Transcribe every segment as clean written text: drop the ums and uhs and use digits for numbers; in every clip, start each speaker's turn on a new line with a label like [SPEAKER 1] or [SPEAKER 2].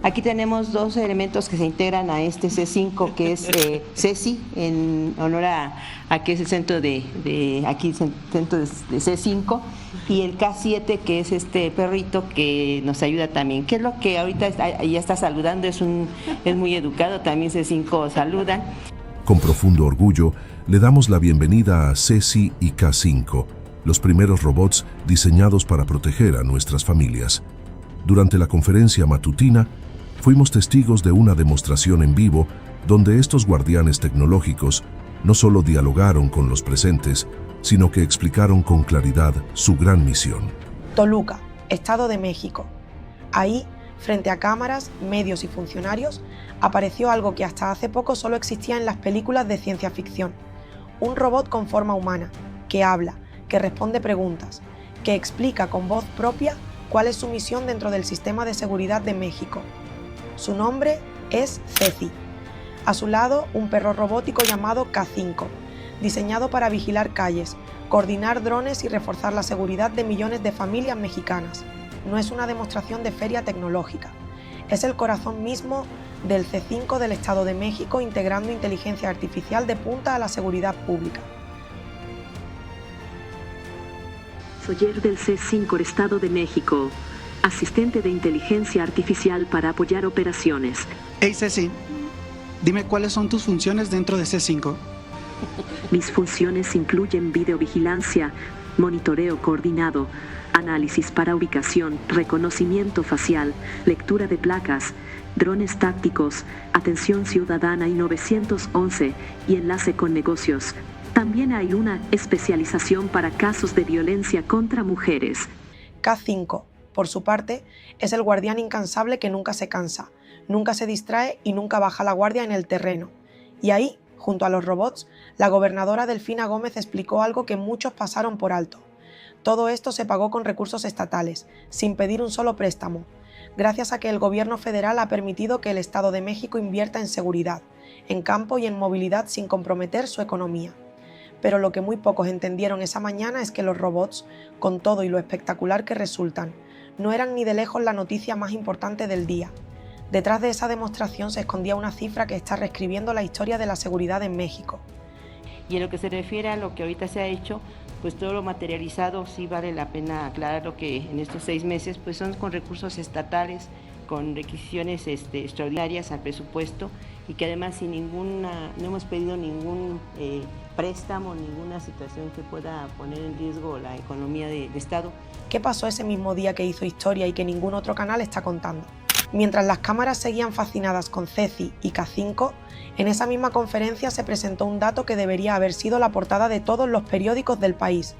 [SPEAKER 1] Aquí tenemos dos elementos que se integran a este C5, que es CECI, en honor a que es el centro centro de C5, y el K7, que es este perrito que nos ayuda también. ¿Qué es lo que ahorita ya está saludando? Es muy educado, también C5 saludan.
[SPEAKER 2] Con profundo orgullo, le damos la bienvenida a CECI y K5, los primeros robots diseñados para proteger a nuestras familias. Durante la conferencia matutina, fuimos testigos de una demostración en vivo donde estos guardianes tecnológicos no solo dialogaron con los presentes, sino que explicaron con claridad su gran misión.
[SPEAKER 3] Toluca, Estado de México. Ahí, frente a cámaras, medios y funcionarios, apareció algo que hasta hace poco solo existía en las películas de ciencia ficción. Un robot con forma humana, que habla, que responde preguntas, que explica con voz propia cuál es su misión dentro del sistema de seguridad de México. Su nombre es CECI. A su lado, un perro robótico llamado K5, diseñado para vigilar calles, coordinar drones y reforzar la seguridad de millones de familias mexicanas. No es una demostración de feria tecnológica, es el corazón mismo del C5 del Estado de México, integrando inteligencia artificial de punta a la seguridad pública.
[SPEAKER 4] Soyer del C5 Estado de México, asistente de inteligencia artificial para apoyar operaciones.
[SPEAKER 5] Hey Ceci, dime cuáles son tus funciones dentro de C5.
[SPEAKER 4] Mis funciones incluyen videovigilancia, monitoreo coordinado, análisis para ubicación, reconocimiento facial, lectura de placas, drones tácticos, atención ciudadana y 911 y enlace con negocios. También hay una especialización para casos de violencia contra mujeres.
[SPEAKER 3] K5, por su parte, es el guardián incansable que nunca se cansa, nunca se distrae y nunca baja la guardia en el terreno. Y ahí, junto a los robots, la gobernadora Delfina Gómez explicó algo que muchos pasaron por alto. Todo esto se pagó con recursos estatales, sin pedir un solo préstamo, gracias a que el gobierno federal ha permitido que el Estado de México invierta en seguridad, en campo y en movilidad sin comprometer su economía. Pero lo que muy pocos entendieron esa mañana es que los robots, con todo y lo espectacular que resultan, no eran ni de lejos la noticia más importante del día. Detrás de esa demostración se escondía una cifra que está reescribiendo la historia de la seguridad en México.
[SPEAKER 1] Y en lo que se refiere a lo que ahorita se ha hecho, pues todo lo materializado sí vale la pena aclarar lo que en estos 6 meses pues son con recursos estatales, con requisiciones extraordinarias al presupuesto y que además no hemos pedido ningún préstamo, ninguna situación que pueda poner en riesgo la economía del Estado.
[SPEAKER 3] ¿Qué pasó ese mismo día que hizo historia y que ningún otro canal está contando? Mientras las cámaras seguían fascinadas con CECI y K5, en esa misma conferencia se presentó un dato que debería haber sido la portada de todos los periódicos del país.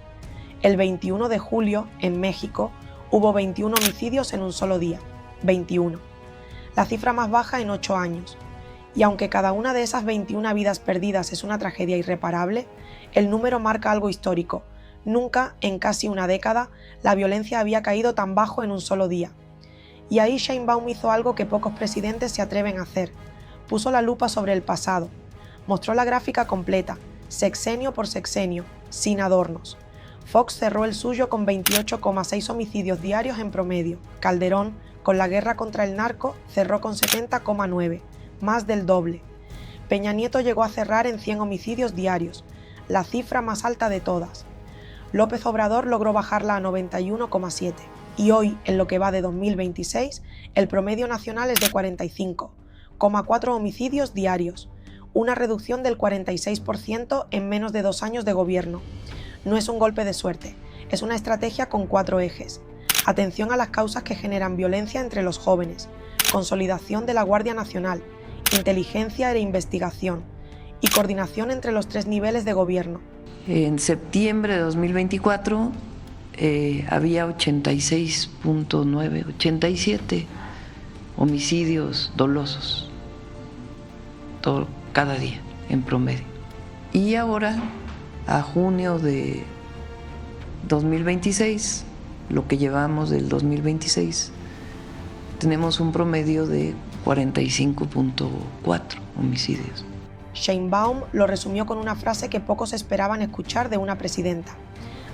[SPEAKER 3] El 21 de julio, en México, hubo 21 homicidios en un solo día. 21. La cifra más baja en 8 años. Y aunque cada una de esas 21 vidas perdidas es una tragedia irreparable, el número marca algo histórico. Nunca, en casi una década, la violencia había caído tan bajo en un solo día. Y ahí Sheinbaum hizo algo que pocos presidentes se atreven a hacer. Puso la lupa sobre el pasado. Mostró la gráfica completa, sexenio por sexenio, sin adornos. Fox cerró el suyo con 28,6 homicidios diarios en promedio. Calderón, con la guerra contra el narco, cerró con 70,9, más del doble. Peña Nieto llegó a cerrar en 100 homicidios diarios, la cifra más alta de todas. López Obrador logró bajarla a 91,7. Y hoy, en lo que va de 2026, el promedio nacional es de 45,4 homicidios diarios, una reducción del 46% en menos de 2 años de gobierno. No es un golpe de suerte, es una estrategia con 4 ejes. Atención a las causas que generan violencia entre los jóvenes, consolidación de la Guardia Nacional, inteligencia e investigación y coordinación entre los 3 niveles de gobierno.
[SPEAKER 6] En septiembre de 2024 había 86,9, 87 homicidios dolosos cada día en promedio. Y ahora, a junio de 2026, lo que llevamos del 2026, tenemos un promedio de 45,4 homicidios.
[SPEAKER 3] Sheinbaum lo resumió con una frase que pocos esperaban escuchar de una presidenta.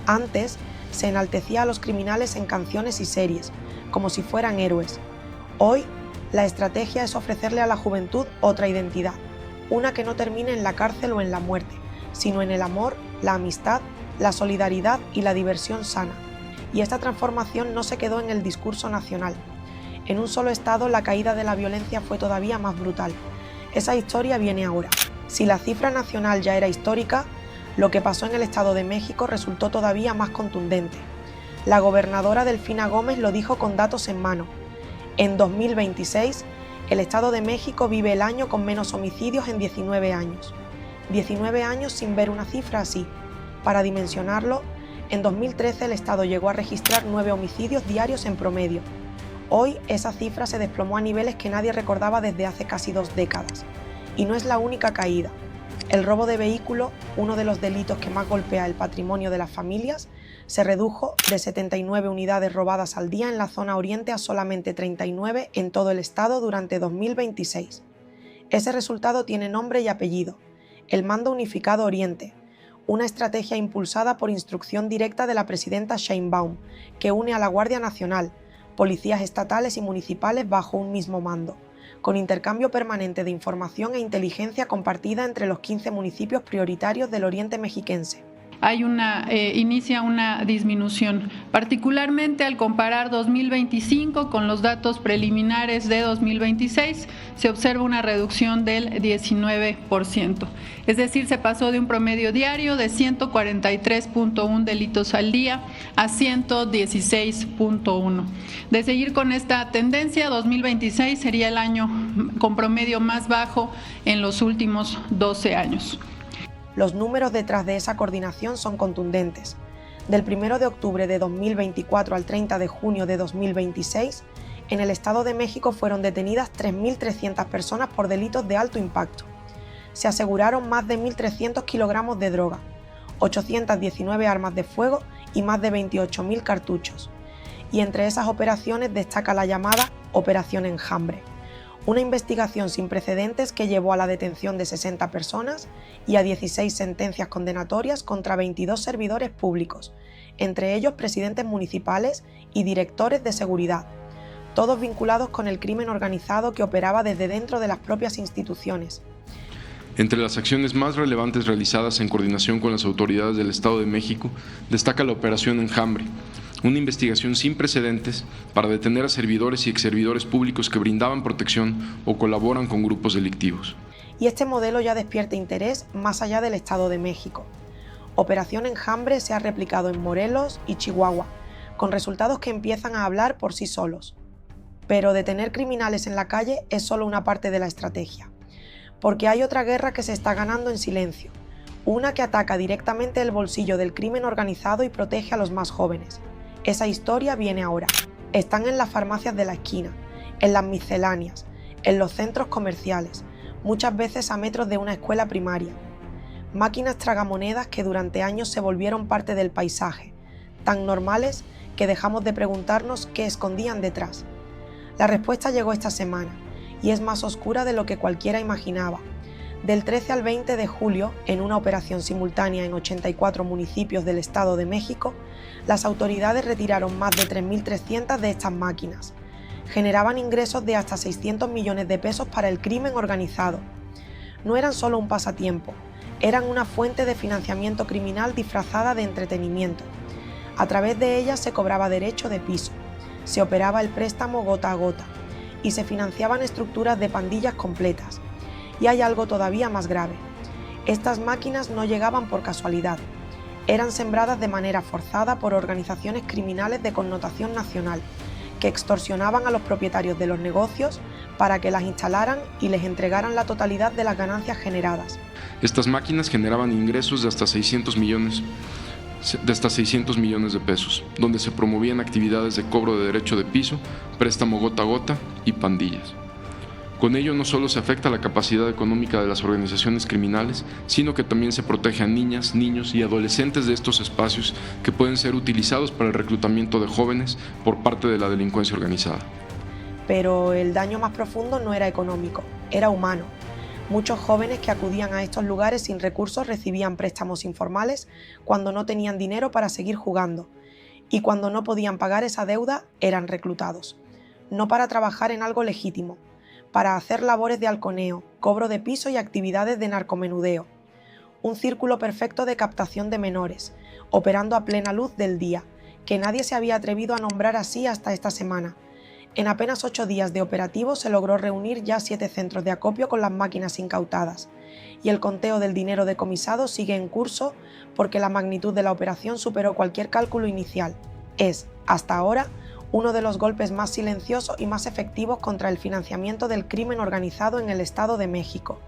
[SPEAKER 3] Antes, se enaltecía a los criminales en canciones y series, como si fueran héroes. Hoy, La estrategia es ofrecerle a la juventud otra identidad, una que no termine en la cárcel o en la muerte, sino en el amor, la amistad, la solidaridad y la diversión sana. Y esta transformación no se quedó en el discurso nacional. En un solo estado la caída de la violencia fue todavía más brutal. Esa historia viene ahora. Si la cifra nacional ya era histórica, lo que pasó en el Estado de México resultó todavía más contundente. La gobernadora Delfina Gómez lo dijo con datos en mano. En 2026, el Estado de México vive el año con menos homicidios en 19 años. 19 años sin ver una cifra así. Para dimensionarlo, en 2013 el Estado llegó a registrar 9 homicidios diarios en promedio. Hoy esa cifra se desplomó a niveles que nadie recordaba desde hace casi 2 décadas. Y no es la única caída. El robo de vehículo, uno de los delitos que más golpea el patrimonio de las familias, se redujo de 79 unidades robadas al día en la zona oriente a solamente 39 en todo el estado durante 2026. Ese resultado tiene nombre y apellido: el Mando Unificado Oriente, una estrategia impulsada por instrucción directa de la presidenta Sheinbaum, que une a la Guardia Nacional, policías estatales y municipales bajo un mismo mando, con intercambio permanente de información e inteligencia compartida entre los 15 municipios prioritarios del oriente mexiquense.
[SPEAKER 7] Inicia una disminución, particularmente al comparar 2025 con los datos preliminares de 2026, se observa una reducción del 19%, es decir, se pasó de un promedio diario de 143.1 delitos al día a 116.1. De seguir con esta tendencia, 2026 sería el año con promedio más bajo en los últimos 12 años.
[SPEAKER 3] Los números detrás de esa coordinación son contundentes. Del 1 de octubre de 2024 al 30 de junio de 2026, en el Estado de México fueron detenidas 3.300 personas por delitos de alto impacto. Se aseguraron más de 1.300 kilogramos de droga, 819 armas de fuego y más de 28.000 cartuchos. Y entre esas operaciones destaca la llamada Operación Enjambre, una investigación sin precedentes que llevó a la detención de 60 personas y a 16 sentencias condenatorias contra 22 servidores públicos, entre ellos presidentes municipales y directores de seguridad, todos vinculados con el crimen organizado que operaba desde dentro de las propias instituciones.
[SPEAKER 8] Entre las acciones más relevantes realizadas en coordinación con las autoridades del Estado de México, destaca la Operación Enjambre, una investigación sin precedentes para detener a servidores y exservidores públicos que brindaban protección o colaboran con grupos delictivos.
[SPEAKER 3] Y este modelo ya despierta interés más allá del Estado de México. Operación Enjambre se ha replicado en Morelos y Chihuahua, con resultados que empiezan a hablar por sí solos. Pero detener criminales en la calle es solo una parte de la estrategia, porque hay otra guerra que se está ganando en silencio, una que ataca directamente el bolsillo del crimen organizado y protege a los más jóvenes. Esa historia viene ahora. Están en las farmacias de la esquina, en las misceláneas, en los centros comerciales, muchas veces a metros de una escuela primaria. Máquinas tragamonedas que durante años se volvieron parte del paisaje, tan normales que dejamos de preguntarnos qué escondían detrás. La respuesta llegó esta semana, y es más oscura de lo que cualquiera imaginaba. Del 13 al 20 de julio, en una operación simultánea en 84 municipios del Estado de México, las autoridades retiraron más de 3.300 de estas máquinas. Generaban ingresos de hasta 600 millones de pesos para el crimen organizado. No eran solo un pasatiempo, eran una fuente de financiamiento criminal disfrazada de entretenimiento. A través de ellas se cobraba derecho de piso, se operaba el préstamo gota a gota y se financiaban estructuras de pandillas completas. Y hay algo todavía más grave. Estas máquinas no llegaban por casualidad. Eran sembradas de manera forzada por organizaciones criminales de connotación nacional, que extorsionaban a los propietarios de los negocios para que las instalaran y les entregaran la totalidad de las ganancias generadas.
[SPEAKER 8] Estas máquinas generaban ingresos de hasta 600 millones de pesos, donde se promovían actividades de cobro de derecho de piso, préstamo gota a gota y pandillas. Con ello no solo se afecta la capacidad económica de las organizaciones criminales, sino que también se protege a niñas, niños y adolescentes de estos espacios que pueden ser utilizados para el reclutamiento de jóvenes por parte de la delincuencia organizada.
[SPEAKER 3] Pero el daño más profundo no era económico, era humano. Muchos jóvenes que acudían a estos lugares sin recursos recibían préstamos informales cuando no tenían dinero para seguir jugando, y cuando no podían pagar esa deuda eran reclutados, no para trabajar en algo legítimo, para hacer labores de halconeo, cobro de piso y actividades de narcomenudeo. Un círculo perfecto de captación de menores, operando a plena luz del día, que nadie se había atrevido a nombrar así hasta esta semana. En apenas 8 días de operativo se logró reunir ya 7 centros de acopio con las máquinas incautadas, y el conteo del dinero decomisado sigue en curso porque la magnitud de la operación superó cualquier cálculo inicial. Es, hasta ahora, uno de los golpes más silenciosos y más efectivos contra el financiamiento del crimen organizado en el Estado de México.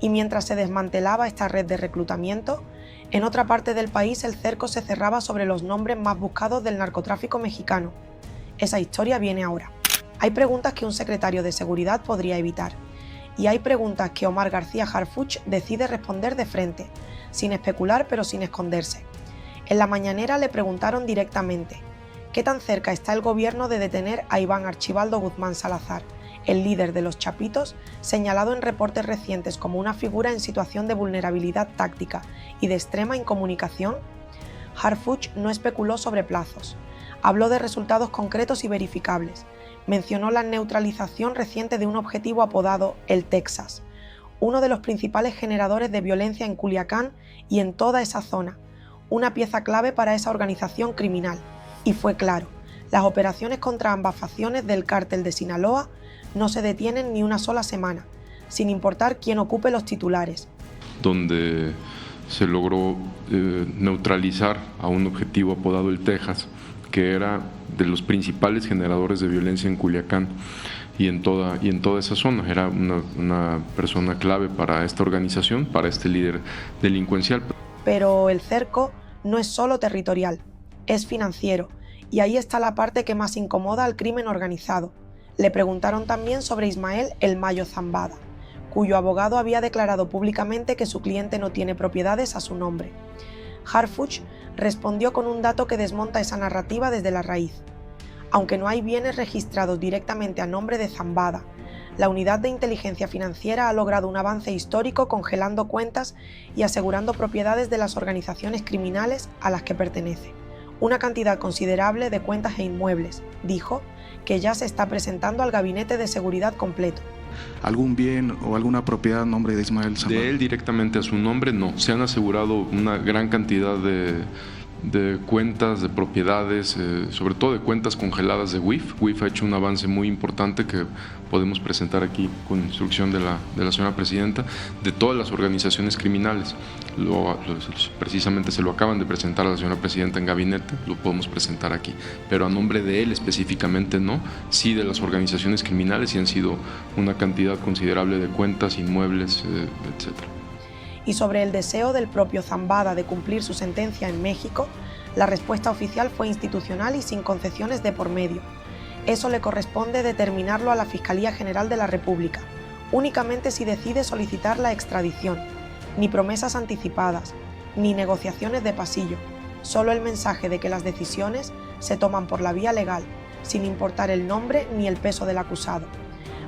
[SPEAKER 3] Y mientras se desmantelaba esta red de reclutamiento, en otra parte del país el cerco se cerraba sobre los nombres más buscados del narcotráfico mexicano. Esa historia viene ahora. Hay preguntas que un secretario de Seguridad podría evitar, y hay preguntas que Omar García Harfuch decide responder de frente, sin especular pero sin esconderse. En la mañanera le preguntaron directamente: ¿qué tan cerca está el gobierno de detener a Iván Archibaldo Guzmán Salazar, el líder de los Chapitos, señalado en reportes recientes como una figura en situación de vulnerabilidad táctica y de extrema incomunicación? Harfuch no especuló sobre plazos. Habló de resultados concretos y verificables. Mencionó la neutralización reciente de un objetivo apodado el Texas, uno de los principales generadores de violencia en Culiacán y en toda esa zona, una pieza clave para esa organización criminal. Y fue claro, las operaciones contra ambas facciones del cártel de Sinaloa no se detienen ni una sola semana, sin importar quién ocupe los titulares.
[SPEAKER 8] Donde se logró neutralizar a un objetivo apodado el Texas, que era de los principales generadores de violencia en Culiacán y en toda esa zona. Era una persona clave para esta organización, para este líder delincuencial.
[SPEAKER 3] Pero el cerco no es solo territorial, es financiero, y ahí está la parte que más incomoda al crimen organizado. Le preguntaron también sobre Ismael El Mayo Zambada, cuyo abogado había declarado públicamente que su cliente no tiene propiedades a su nombre. Harfuch respondió con un dato que desmonta esa narrativa desde la raíz. Aunque no hay bienes registrados directamente a nombre de Zambada, la Unidad de Inteligencia Financiera ha logrado un avance histórico congelando cuentas y asegurando propiedades de las organizaciones criminales a las que pertenece. Una cantidad considerable de cuentas e inmuebles, dijo, que ya se está presentando al Gabinete de Seguridad completo.
[SPEAKER 9] ¿Algún bien o alguna propiedad a nombre de Ismael Zambada?
[SPEAKER 8] De él directamente a su nombre, no. Se han asegurado una gran cantidad de cuentas, de propiedades, sobre todo de cuentas congeladas de WIF. WIF ha hecho un avance muy importante que podemos presentar aquí con instrucción de la señora presidenta, de todas las organizaciones criminales. Precisamente se lo acaban de presentar a la señora presidenta en gabinete, lo podemos presentar aquí, pero a nombre de él específicamente no, sí de las organizaciones criminales, y han sido una cantidad considerable de cuentas, inmuebles, etcétera.
[SPEAKER 3] Y sobre el deseo del propio Zambada de cumplir su sentencia en México, la respuesta oficial fue institucional y sin concesiones de por medio. Eso le corresponde determinarlo a la Fiscalía General de la República, únicamente si decide solicitar la extradición. Ni promesas anticipadas, ni negociaciones de pasillo, solo el mensaje de que las decisiones se toman por la vía legal, sin importar el nombre ni el peso del acusado.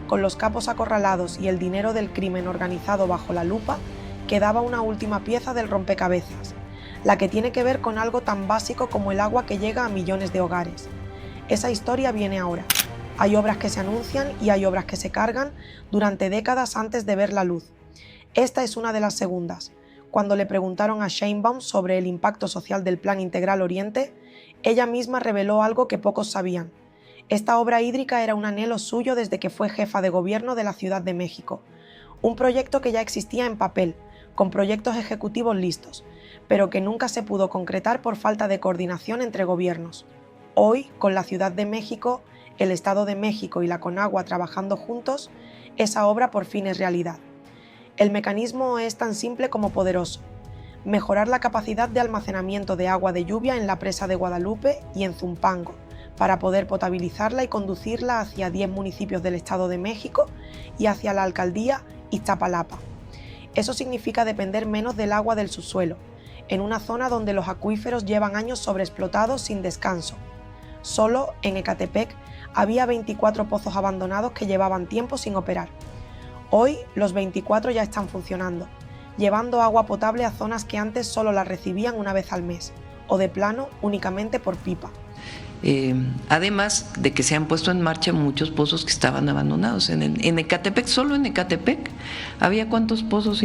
[SPEAKER 3] Con los capos acorralados y el dinero del crimen organizado bajo la lupa, quedaba una última pieza del rompecabezas, la que tiene que ver con algo tan básico como el agua que llega a millones de hogares. Esa historia viene ahora. Hay obras que se anuncian y hay obras que se cargan durante décadas antes de ver la luz. Esta es una de las segundas. Cuando le preguntaron a Sheinbaum sobre el impacto social del Plan Integral Oriente, ella misma reveló algo que pocos sabían. Esta obra hídrica era un anhelo suyo desde que fue jefa de gobierno de la Ciudad de México. Un proyecto que ya existía en papel, con proyectos ejecutivos listos, pero que nunca se pudo concretar por falta de coordinación entre gobiernos. Hoy, con la Ciudad de México, el Estado de México y la Conagua trabajando juntos, esa obra por fin es realidad. El mecanismo es tan simple como poderoso: mejorar la capacidad de almacenamiento de agua de lluvia en la presa de Guadalupe y en Zumpango, para poder potabilizarla y conducirla hacia 10 municipios del Estado de México y hacia la alcaldía Iztapalapa. Eso significa depender menos del agua del subsuelo, en una zona donde los acuíferos llevan años sobreexplotados sin descanso. Solo en Ecatepec había 24 pozos abandonados que llevaban tiempo sin operar. Hoy los 24 ya están funcionando, llevando agua potable a zonas que antes solo la recibían una vez al mes, o de plano únicamente por pipa.
[SPEAKER 6] Además de que se han puesto en marcha muchos pozos que estaban abandonados. En Ecatepec, solo en Ecatepec, había ¿cuántos pozos?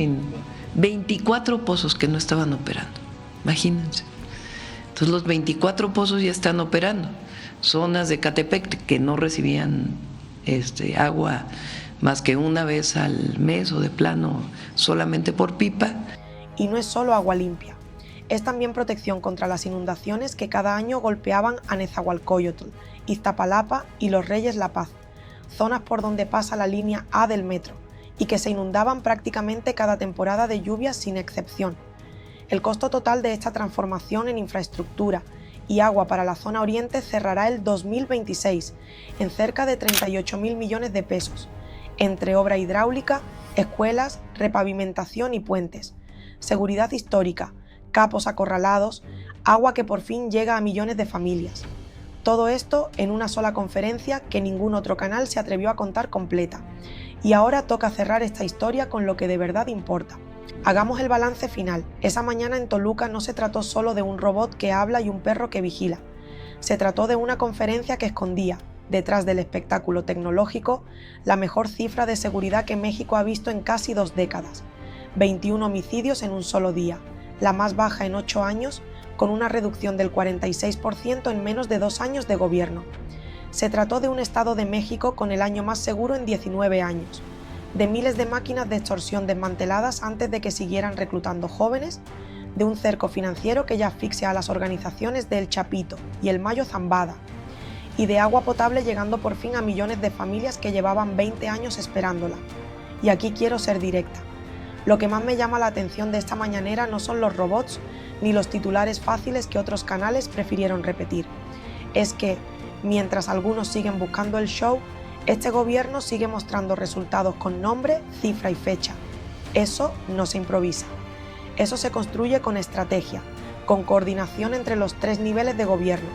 [SPEAKER 6] 24 pozos que no estaban operando, imagínense. Entonces los 24 pozos ya están operando. Zonas de Ecatepec que no recibían agua más que una vez al mes o de plano solamente por pipa.
[SPEAKER 3] Y no es solo agua limpia. Es también protección contra las inundaciones que cada año golpeaban a Nezahualcóyotl, Iztapalapa y Los Reyes La Paz, zonas por donde pasa la línea A del metro, y que se inundaban prácticamente cada temporada de lluvias sin excepción. El costo total de esta transformación en infraestructura y agua para la zona oriente cerrará el 2026 en cerca de 38.000 millones de pesos, entre obra hidráulica, escuelas, repavimentación y puentes, seguridad histórica, capos acorralados, agua que por fin llega a millones de familias. Todo esto en una sola conferencia que ningún otro canal se atrevió a contar completa. Y ahora toca cerrar esta historia con lo que de verdad importa. Hagamos el balance final. Esa mañana en Toluca no se trató solo de un robot que habla y un perro que vigila. Se trató de una conferencia que escondía, detrás del espectáculo tecnológico, la mejor cifra de seguridad que México ha visto en casi 2 décadas. 21 homicidios en un solo día, la más baja en 8 años, con una reducción del 46% en menos de 2 años de gobierno. Se trató de un Estado de México con el año más seguro en 19 años, de miles de máquinas de extorsión desmanteladas antes de que siguieran reclutando jóvenes, de un cerco financiero que ya asfixia a las organizaciones de El Chapito y El Mayo Zambada, y de agua potable llegando por fin a millones de familias que llevaban 20 años esperándola. Y aquí quiero ser directa. Lo que más me llama la atención de esta mañanera no son los robots ni los titulares fáciles que otros canales prefirieron repetir. Es que, mientras algunos siguen buscando el show, este gobierno sigue mostrando resultados con nombre, cifra y fecha. Eso no se improvisa. Eso se construye con estrategia, con coordinación entre los 3 niveles de gobierno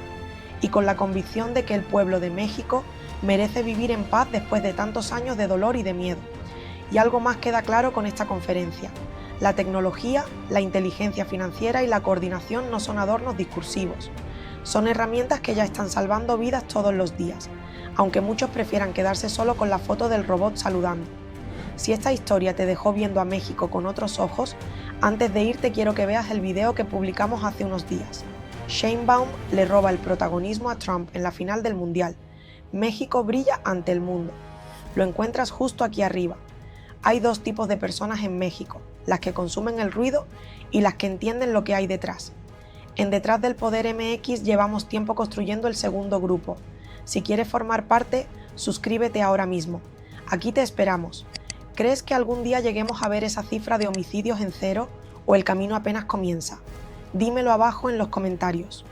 [SPEAKER 3] y con la convicción de que el pueblo de México merece vivir en paz después de tantos años de dolor y de miedo. Y algo más queda claro con esta conferencia. La tecnología, la inteligencia financiera y la coordinación no son adornos discursivos. Son herramientas que ya están salvando vidas todos los días, aunque muchos prefieran quedarse solo con la foto del robot saludando. Si esta historia te dejó viendo a México con otros ojos, antes de irte quiero que veas el video que publicamos hace unos días. Sheinbaum le roba el protagonismo a Trump en la final del Mundial. México brilla ante el mundo. Lo encuentras justo aquí arriba. Hay 2 tipos de personas en México, las que consumen el ruido y las que entienden lo que hay detrás. En Detrás del Poder MX llevamos tiempo construyendo el segundo grupo. Si quieres formar parte, suscríbete ahora mismo. Aquí te esperamos. ¿Crees que algún día lleguemos a ver esa cifra de homicidios en 0 o el camino apenas comienza? Dímelo abajo en los comentarios.